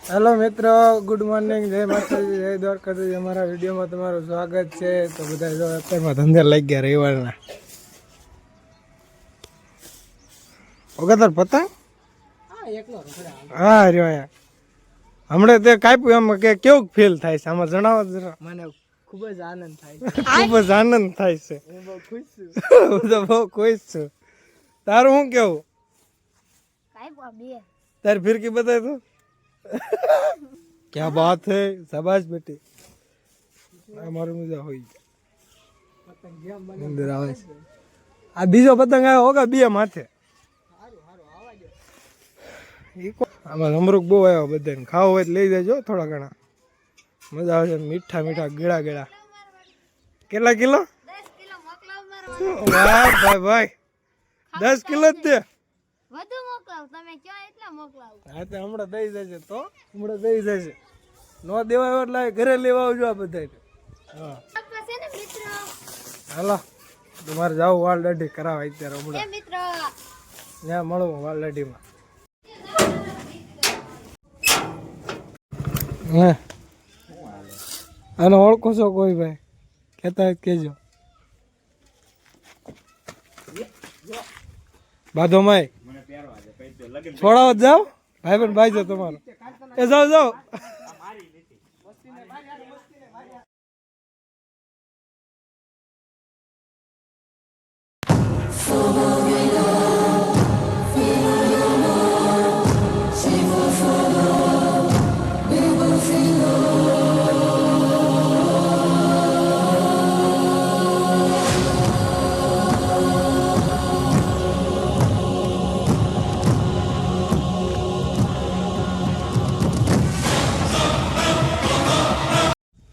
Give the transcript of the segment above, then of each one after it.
Hello મિત્રો, good morning, જય માતાજી, જય દ્વારકાધીશ. અમારા વિડીયોમાં તમારું સ્વાગત છે. તો બધા જો અત્યારમાં ધંધે લાગી ગયા રવિવારના. ઓગતર પતંગ હા રહ્યો અહીંયા હમણાં તે કાપ્યું એમ કે કેવું ફીલ થાય છે આમાં જણાવો જરા. મને ખૂબ જ આનંદ થાય ખૂબ જ આનંદ થાય છે. હું બહુ ખુશ છું. હું તો બહુ ખુશ છું. તારું શું કેવું? તારી ફિરકી બતાય તો. क्या बात है, शाबाश बेटी. અમારું મજા હોય અંદર આવે છે. આ બીજો પતંગ આવ્યો હોગા બે માથે. આમાં અમરુક બહુ આવ્યો બધાને. ખાવો હોય તો લઈ જજો થોડા ઘણા. મજા આવે છે. મીઠા મીઠા ગળા ગળા. કેટલા કિલો? 10 કિલો. વાહ ભાઈ ભાઈ, 10 કિલો જ દે. વધુ મોકલાવ, તમે કયો એટલા મોકલાવ. હા તો હમણાં દઈ જશે. તો હમણાં દઈ જશે. નો દેવાય એટલે ઘરે લેવા આવજો આ બધા. હા હાલો, તમારે જાવ વાળ દાઢી કરાવવા અત્યારે હમણાં ત્યાં મળવું વાળ દાઢીમાં. હે અને ઓળખો છો કોઈ ભાઈ? કહેતા હોય કહેજો. બાધો માય છોડાવો જાઓ ભાઈ બન ભાઈ જાઓ તમારો. એ જાઓ જાઓ.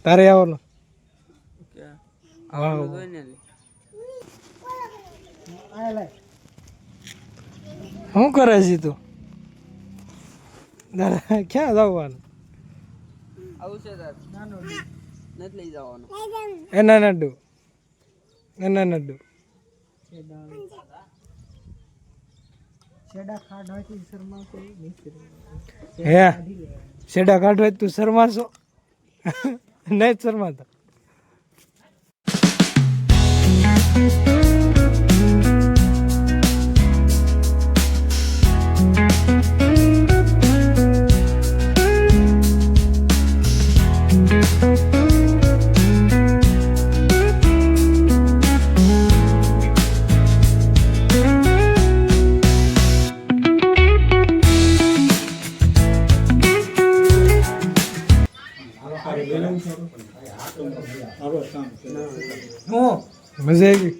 તારે આવવાનું શું કરે છે તું? ક્યાં જવાનું? એના નડ્ડુ એના નડ્ડુ હે શેડા કાઢવા તું શરમાશો? નહીં શરમાતા. મજા આવી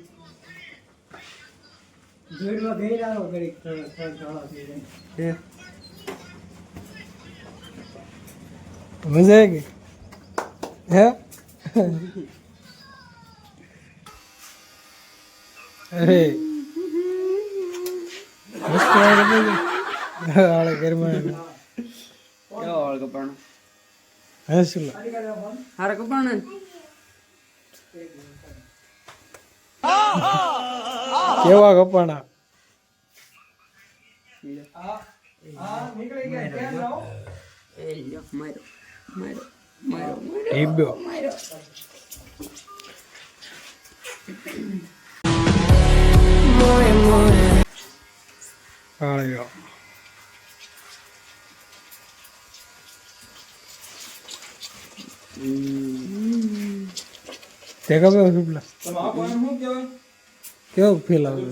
ગઈ. મજા આવી ગઈ હે? અરે ઘરમાં કેવા કપાણા તે ખબર પેલા કેવું ફીલ આવે?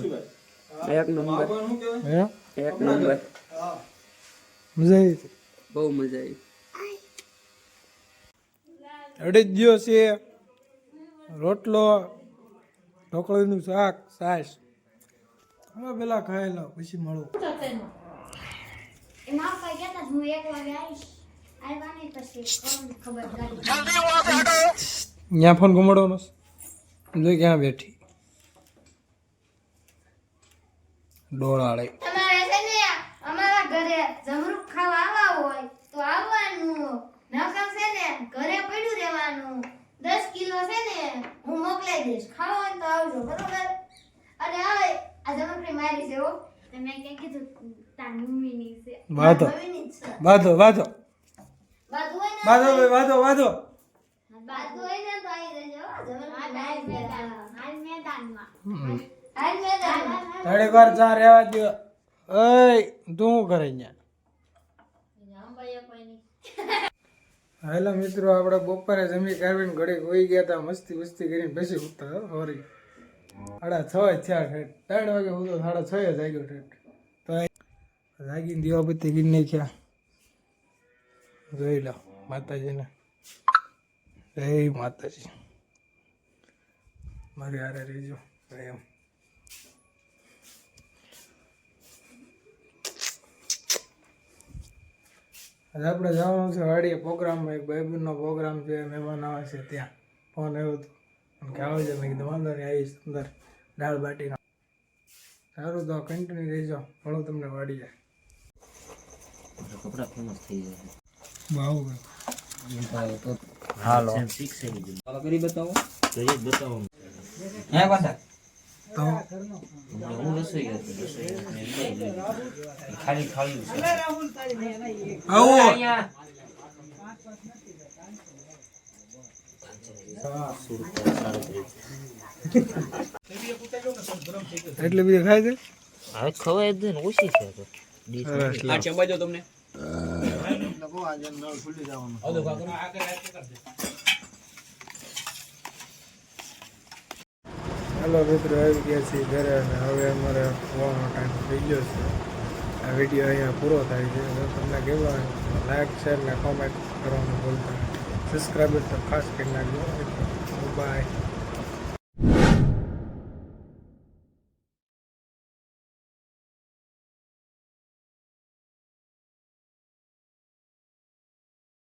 એક નંબર. હે એક નંબર. મજા આવી? બહુ મજા આવી. અઢી દિવસ છે. રોટલો, ઢોકળીનું શાક, છાશ. હવે પેલા ખાઈ લો પછી મળું. ત્યાં ફોન ઘુમાડવાનો જોઈ ક્યાં બેઠી ડોળાળે. તમારે છે ને અમારા ઘરે જમરૂખ ખાવા આવવા હોય તો આવવાનું, નકર છે ને ઘરે પડ્યું રહેવાનું. 10 કિલો છે ને હું મોકલાઈ દઈશ, ખાવા હોય તો આવજો, બરોબર? અને હવે આ જમરૂખની મારી છે હો. તમે કઈ કીધું તાર મમ્મીની છે? બાધો બાધો બાધો વાંધો ભાઈ વાંધો વાંધો બાજુ હોય ને તો આવી જજો હાલ મેદાનમાં હમ. હાલ મેદાનમાં થોડીક વાર ચા રહેવા દો ઓય તું શું કરે હેલો મિત્રો આપણે બપોરે જમી કાઢીને ઘડીક હોઈ ગયા હતા મસ્તી મસ્તી કરીને બેસી ઉઠતા સોરી 6:30 થયા ઠેઠ 3 વાગે હું તો 6:30 જાગ્યો ઠેઠ તો જાગીને દીવાબત્તી ગીરી નાખ્યા જોઈ લો માતાજીને જય માતાજી મારી હારે રહેજો એમ આજે આપણે જવાનું છે વાડીએ પ્રોગ્રામમાં એક ભાઈબંધનો પ્રોગ્રામ છે મહેમાન આવે છે ત્યાં ફોન આવ્યો હતો કે આવે છે મેં કીધું વાંધો નહીં આવીશ અંદર દાળ બાટીનો સારું તો કન્ટિન્યુ રહેજો મળું તમને વાડીએ કપડા ફેમસ થઈ જાય બહુ હાલો કરી બતાવો કરી જ બતાવો હે પાછા તો હું રસોઈ ખાલી ખાલી છે આવો એટલી બધી ખાય છે હવે ખવાય જ ને ઓછી છે તો સરસ લે. ચંબાજો તમને હેલો મિત્રો આવી ગયા છીએ ઘરે અને હવે અમારે હોવાનો ટાઈમ થઈ ગયો છે આ વિડીયો અહીંયા પૂરો થાય છે જો તમને કેવો લાઈક શેર ને કોમેન્ટ કરવાનું ભૂલતા નહીં. સબસ્ક્રાઈબર તો ખાસ કરી નાખજો બાય.